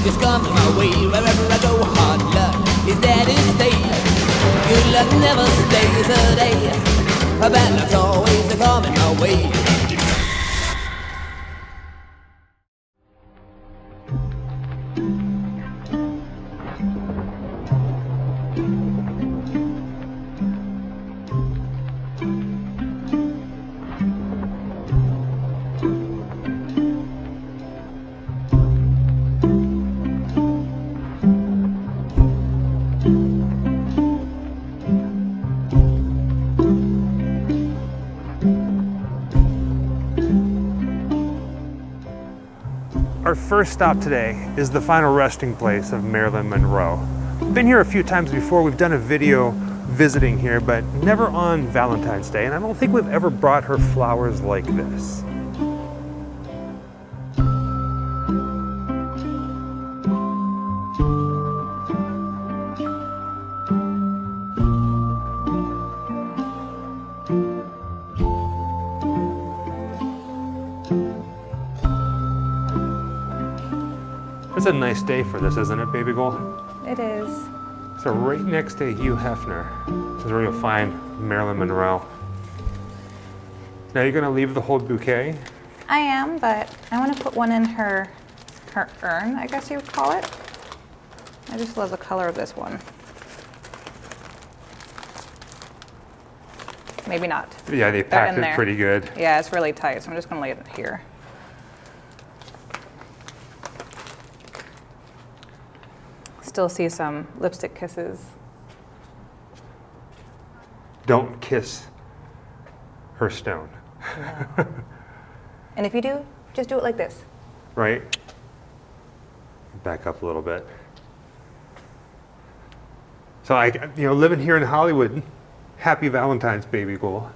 is coming my way. Wherever I go, hard luck is there to stay. Good luck never stays a day. Bad luck's always coming my way. Our first stop today is the final resting place of Marilyn Monroe. Been here a few times before. We've done a video visiting here, but never on Valentine's Day, and I don't think we've ever brought her flowers like this. It's a nice day for this, isn't it, baby girl? It is. So right next to Hugh Hefner is where you'll find Marilyn Monroe. Now you're gonna leave the whole bouquet? I am, but I want to put one in her urn, I guess you would call it. I just love the color of this one. Maybe not. Yeah, they packed it pretty good. Yeah, it's really tight, so I'm just gonna lay it here. Still see some lipstick kisses. Don't kiss her stone. No. And if you do, just do it like this. Right? Back up a little bit. So living here in Hollywood, happy Valentine's, baby girl.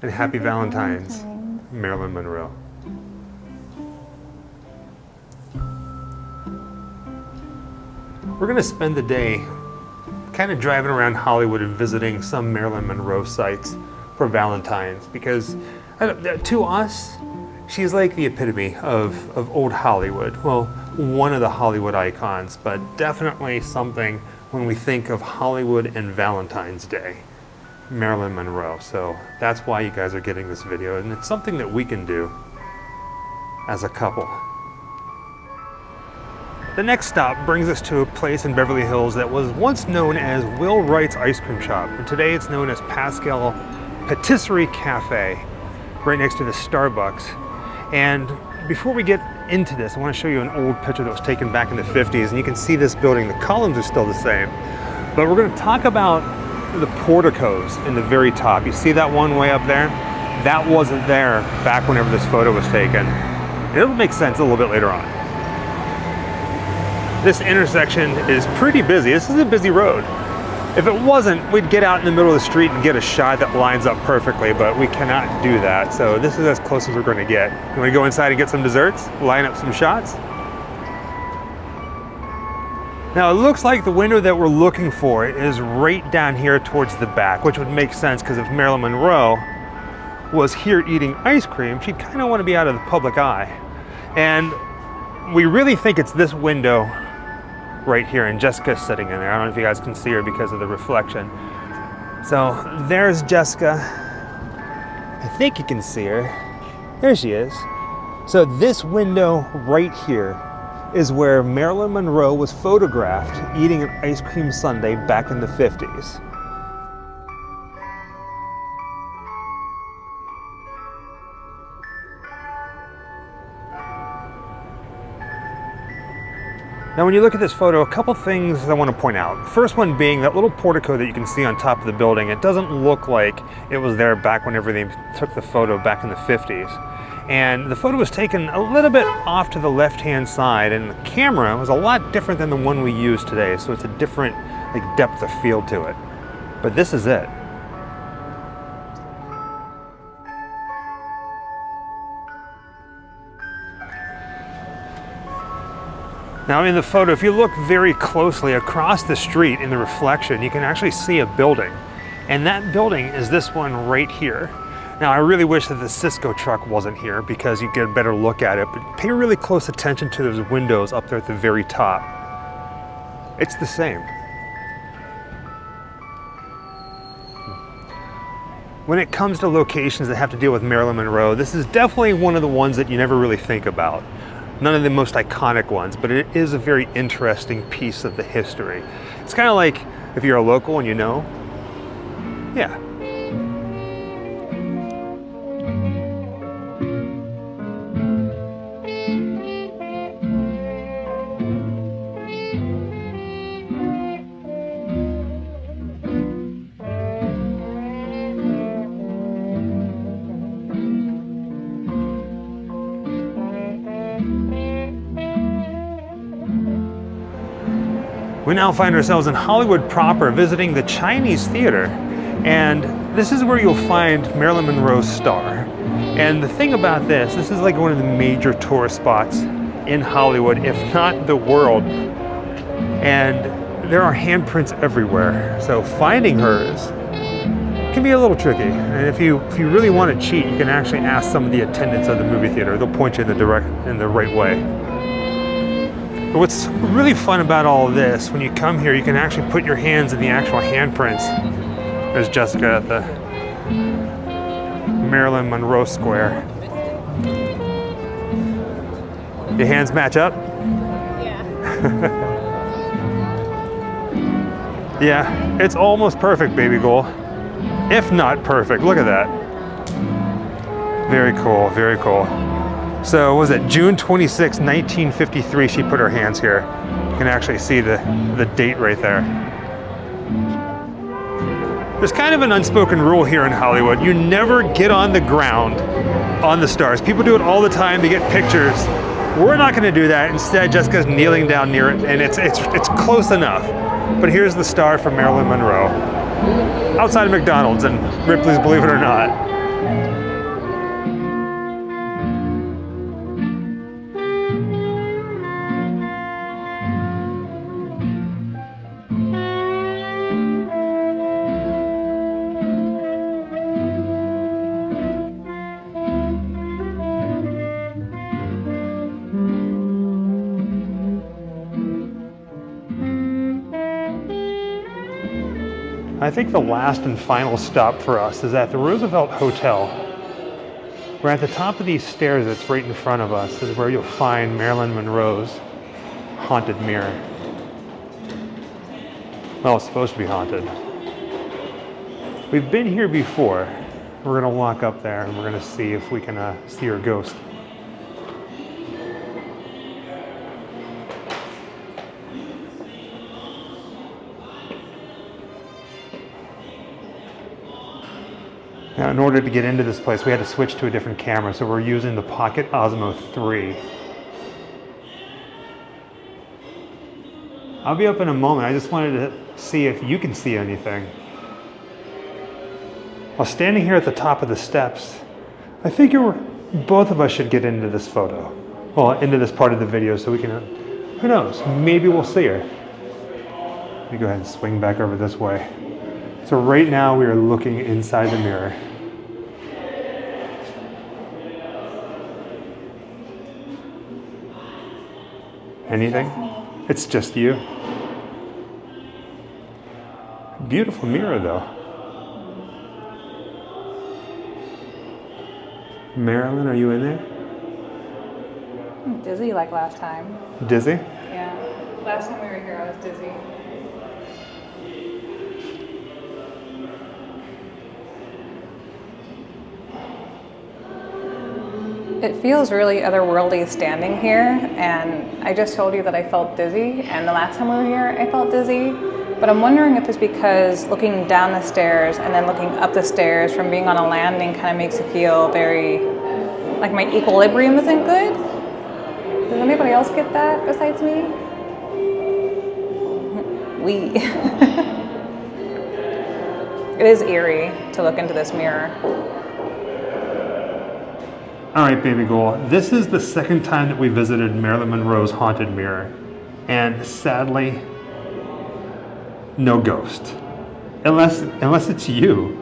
And happy Valentine's, Marilyn Monroe. We're gonna spend the day kind of driving around Hollywood and visiting some Marilyn Monroe sites for Valentine's, because to us, she's like the epitome of old Hollywood. Well, one of the Hollywood icons, but definitely something when we think of Hollywood and Valentine's Day, Marilyn Monroe. So that's why you guys are getting this video, and it's something that we can do as a couple. The next stop brings us to a place in Beverly Hills that was once known as Will Wright's Ice Cream Shop, and today it's known as Pascal Patisserie Cafe, right next to the Starbucks. And before we get into this, I want to show you an old picture that was taken back in the 50s, and you can see this building. The columns are still the same, but we're going to talk about the porticos in the very top. You see that one way up there? That wasn't there back whenever this photo was taken. It'll make sense a little bit later on. This intersection is pretty busy. This is a busy road. If it wasn't, we'd get out in the middle of the street and get a shot that lines up perfectly, but we cannot do that. So this is as close as we're going to get. You want to go inside and get some desserts? Line up some shots? Now it looks like the window that we're looking for is right down here towards the back, which would make sense because if Marilyn Monroe was here eating ice cream, she'd kind of want to be out of the public eye. And we really think it's this window right here, and Jessica's sitting in there. I don't know if you guys can see her because of the reflection. So there's Jessica. I think you can see her. There she is. So this window right here is where Marilyn Monroe was photographed eating an ice cream sundae back in the 50s. Now when you look at this photo, a couple things I want to point out. First one being that little portico that you can see on top of the building. It doesn't look like it was there back whenever they took the photo back in the 50s. And the photo was taken a little bit off to the left-hand side, and the camera was a lot different than the one we use today, so it's a different depth of field to it. But this is it. Now in the photo, if you look very closely across the street in the reflection, you can actually see a building. And that building is this one right here. Now, I really wish that the Cisco truck wasn't here because you get a better look at it, but pay really close attention to those windows up there at the very top. It's the same. When it comes to locations that have to deal with Marilyn Monroe, this is definitely one of the ones that you never really think about. None of the most iconic ones, but it is a very interesting piece of the history. It's kind of like if you're a local and you know, yeah. We now find ourselves in Hollywood proper, visiting the Chinese Theater, and this is where you'll find Marilyn Monroe's star. And the thing about this is like one of the major tourist spots in Hollywood, if not the world. And there are handprints everywhere, so finding hers can be a little tricky. And if you really want to cheat, you can actually ask some of the attendants of the movie theater. They'll point you in the right way. But what's really fun about all of this, when you come here, you can actually put your hands in the actual handprints. There's Jessica at the Marilyn Monroe Square. Your hands match up? Yeah. Yeah, it's almost perfect, baby girl. If not perfect, look at that. Very cool, very cool. So was it June 26, 1953, she put her hands here. You can actually see the date right there. There's kind of an unspoken rule here in Hollywood. You never get on the ground on the stars. People do it all the time to get pictures. We're not gonna do that. Instead, Jessica's kneeling down near it, and it's close enough. But here's the star from Marilyn Monroe. Outside of McDonald's and Ripley's Believe It or Not. I think the last and final stop for us is at the Roosevelt Hotel. We're at the top of these stairs that's right in front of us is where you'll find Marilyn Monroe's haunted mirror. Well, it's supposed to be haunted. We've been here before. We're gonna walk up there and we're gonna see if we can see her ghost. Now, in order to get into this place, we had to switch to a different camera, so we're using the Pocket Osmo 3. I'll be up in a moment. I just wanted to see if you can see anything. While standing here at the top of the steps, I figure both of us should get into this photo. Well, into this part of the video so we can, who knows, maybe we'll see her. Let me go ahead and swing back over this way. So right now we are looking inside the mirror. Anything? It's just you. Beautiful mirror though. Marilyn, are you in there? I'm dizzy like last time. Dizzy? Yeah. Last time we were here, I was dizzy. It feels really otherworldly standing here, and I just told you that I felt dizzy, and the last time we were here, I felt dizzy. But I'm wondering if it's because looking down the stairs and then looking up the stairs from being on a landing kind of makes it feel very, like my equilibrium isn't good. Does anybody else get that besides me? It is eerie to look into this mirror. All right, baby girl. This is the second time that we visited Marilyn Monroe's haunted mirror. And sadly, no ghost. Unless it's you.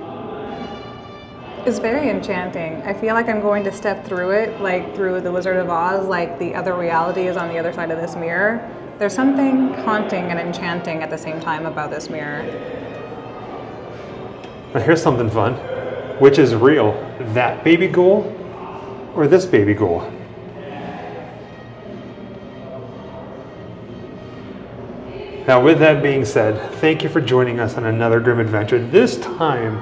It's very enchanting. I feel like I'm going to step through it, like through the Wizard of Oz, like the other reality is on the other side of this mirror. There's something haunting and enchanting at the same time about this mirror. Now here's something fun. Which is real, that baby ghoul or this baby ghoul? Now with that being said, thank you for joining us on another Grimm adventure. This time,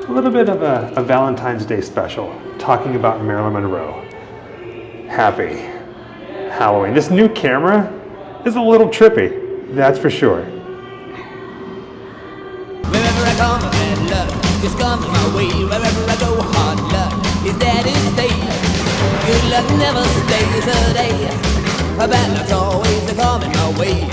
a little bit of a Valentine's Day special, talking about Marilyn Monroe. Happy Halloween. This new camera is a little trippy, that's for sure. Wherever I come, bad luck is coming my way. Wherever I go, hard luck is there to stay. Good luck never stays a day. A bad luck's always coming my way.